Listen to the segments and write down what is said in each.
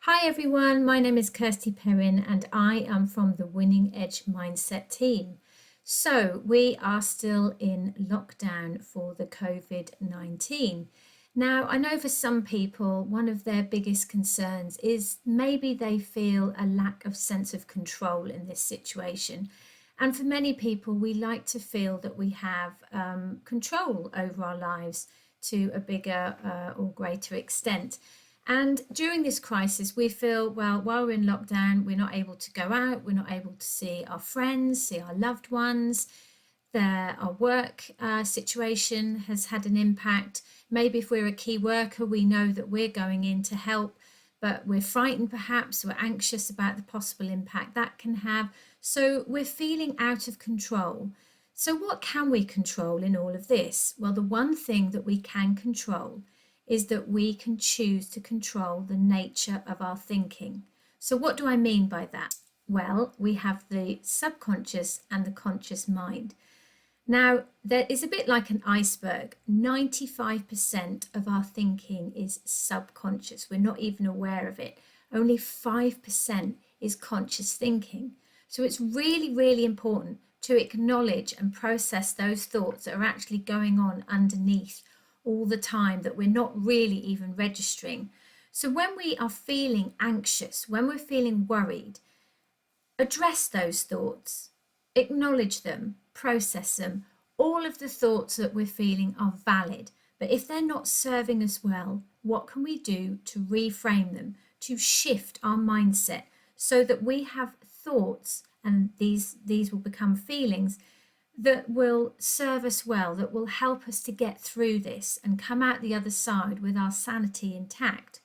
Hi everyone, my name is Kirsty Perrin and I am from the Winning Edge Mindset team. So, we are still in lockdown for the COVID-19. Now, I know for some people, one of their biggest concerns is maybe they feel a lack of sense of control in this situation. And for many people, we like to feel that we have control over our lives to a bigger or greater extent. And during this crisis, we feel, well, while we're in lockdown, we're not able to go out, we're not able to see our friends, see our loved ones. Our work situation has had an impact. Maybe if we're a key worker, we know that we're going in to help, but we're frightened perhaps, we're anxious about the possible impact that can have. So we're feeling out of control. So, what can we control in all of this? Well, the one thing that we can control is that we can choose to control the nature of our thinking. So, what do I mean by that? Well, we have the subconscious and the conscious mind. Now, there is a bit like an iceberg. 95% of our thinking is subconscious. We're not even aware of it. Only 5% is conscious thinking. So it's really, really important to acknowledge and process those thoughts that are actually going on underneath all the time that we're not really even registering. So when we are feeling anxious, when we're feeling worried, address those thoughts, acknowledge them, process them. All of the thoughts that we're feeling are valid, but if they're not serving us well, what can we do to reframe them, to shift our mindset so that we have thoughts, and these will become feelings that will serve us well, that will help us to get through this and come out the other side with our sanity intact.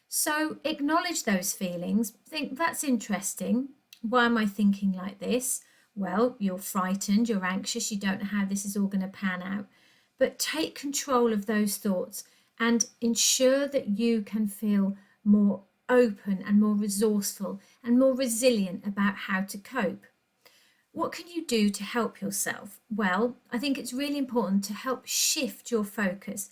So acknowledge those feelings. Think that's interesting. Why am I thinking like this? Well, you're frightened, you're anxious, you don't know how this is all going to pan out. But take control of those thoughts and ensure that you can feel more open and more resourceful and more resilient about how to cope. What can you do to help yourself? Well, I think it's really important to help shift your focus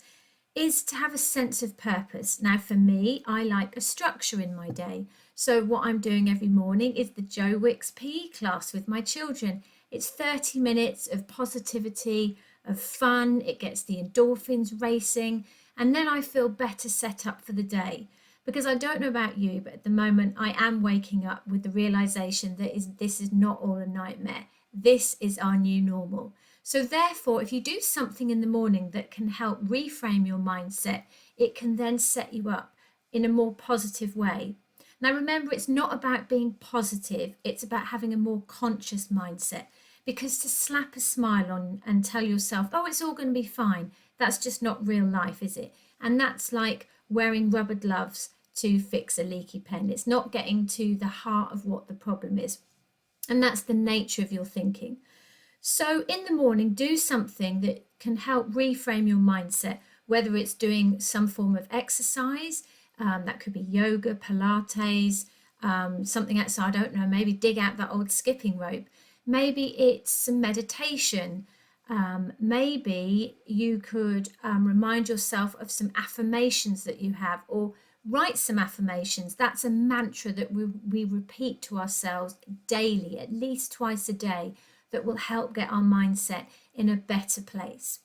is to have a sense of purpose. Now, for me, I like a structure in my day. So, what I'm doing every morning is the Joe Wicks PE class with my children. It's 30 minutes of positivity, of fun, it gets the endorphins racing, and then I feel better set up for the day. Because I don't know about you, but at the moment I am waking up with the realization that this is not all a nightmare. This is our new normal. So, therefore, if you do something in the morning that can help reframe your mindset, it can then set you up in a more positive way. Now, remember, it's not about being positive, it's about having a more conscious mindset. Because to slap a smile on and tell yourself, oh, it's all going to be fine, that's just not real life, is it? And that's like wearing rubber gloves to fix a leaky pen. It's not getting to the heart of what the problem is. And that's the nature of your thinking. So in the morning, do something that can help reframe your mindset, whether it's doing some form of exercise, that could be yoga, Pilates, something outside, I don't know, maybe dig out that old skipping rope. Maybe it's some meditation. Maybe you could remind yourself of some affirmations that you have, or write some affirmations. That's a mantra that we repeat to ourselves daily, at least twice a day, that will help get our mindset in a better place.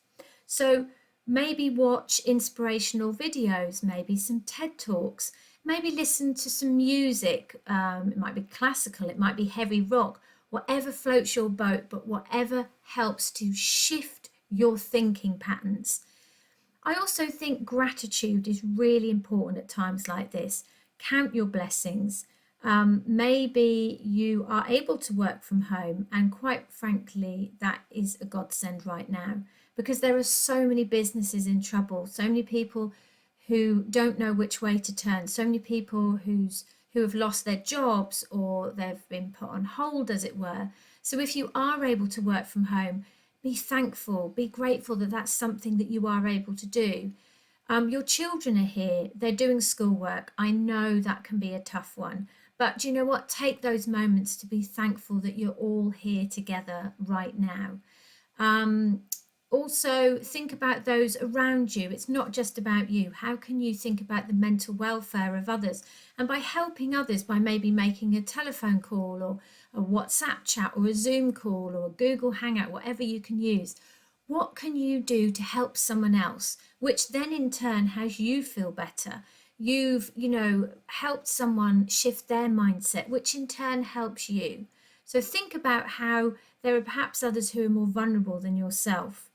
So maybe watch inspirational videos, maybe some TED Talks, maybe listen to some music. It might be classical, it might be heavy rock, whatever floats your boat, but whatever helps to shift your thinking patterns. I also think gratitude is really important at times like this. Count your blessings. Maybe you are able to work from home, and quite frankly, that is a godsend right now because there are so many businesses in trouble, so many people who don't know which way to turn, so many people who have lost their jobs or they've been put on hold, as it were. So if you are able to work from home, be thankful, be grateful that that's something that you are able to do. Your children are here, they're doing schoolwork. I know that can be a tough one. But do you know what? Take those moments to be thankful that you're all here together right now. Um, Also, think about those around you. It's not just about you. How can you think about the mental welfare of others? And by helping others, by maybe making a telephone call or a WhatsApp chat or a Zoom call or a Google Hangout, whatever you can use, what can you do to help someone else, which then in turn has you feel better? You've, helped someone shift their mindset, which in turn helps you. So think about how there are perhaps others who are more vulnerable than yourself.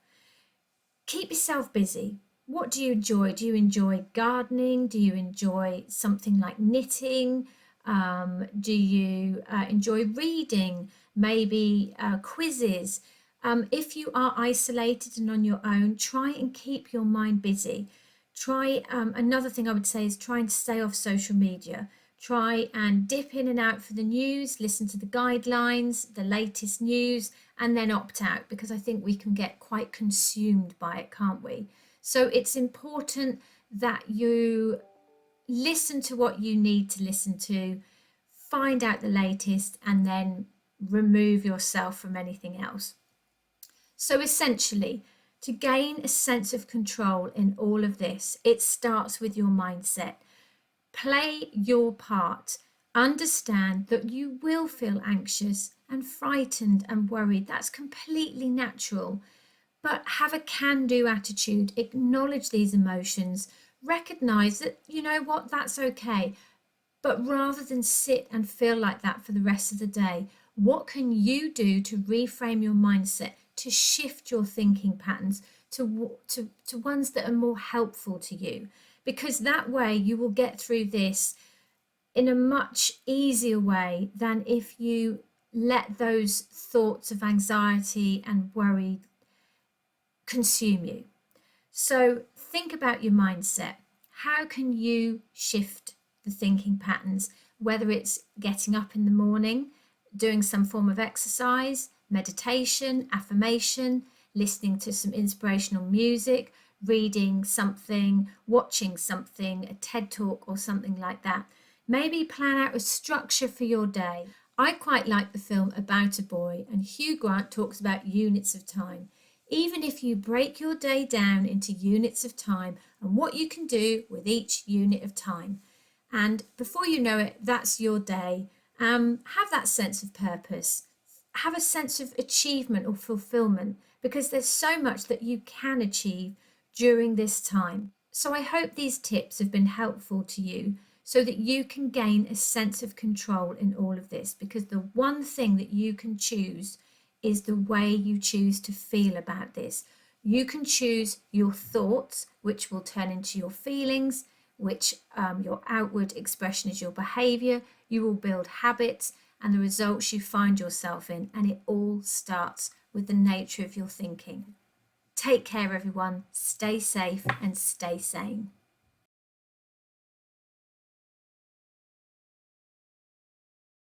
Keep yourself busy. What do you enjoy? Do you enjoy gardening? Do you enjoy something like knitting? Do you enjoy reading? Maybe quizzes? If you are isolated and on your own, try and keep your mind busy. Try, another thing I would say is trying to stay off social media. Try and dip in and out for the news, listen to the guidelines, the latest news, and then opt out, because I think we can get quite consumed by it, can't we? So it's important that you listen to what you need to listen to, find out the latest, and then remove yourself from anything else. So essentially, to gain a sense of control in all of this, it starts with your mindset. Play your part. Understand that you will feel anxious and frightened and worried. That's completely natural. But have a can do attitude. Acknowledge these emotions. Recognize that, you know what, that's okay. But rather than sit and feel like that for the rest of the day, what can you do to reframe your mindset, to shift your thinking patterns to ones that are more helpful to you? Because that way you will get through this in a much easier way than if you let those thoughts of anxiety and worry consume you. So think about your mindset. How can you shift the thinking patterns, whether it's getting up in the morning, doing some form of exercise, meditation, affirmation, listening to some inspirational music, reading something, watching something, a TED talk or something like that. Maybe plan out a structure for your day. I quite like the film About a Boy, and Hugh Grant talks about units of time. Even if you break your day down into units of time and what you can do with each unit of time. And before you know it, that's your day. Have that sense of purpose. Have a sense of achievement or fulfillment, because there's so much that you can achieve during this time. So I hope these tips have been helpful to you so that you can gain a sense of control in all of this, because the one thing that you can choose is the way you choose to feel about this. You can choose your thoughts, which will turn into your feelings, which your outward expression is your behavior. You will build habits and the results you find yourself in, and it all starts with the nature of your thinking. Take care, everyone. Stay safe and stay sane.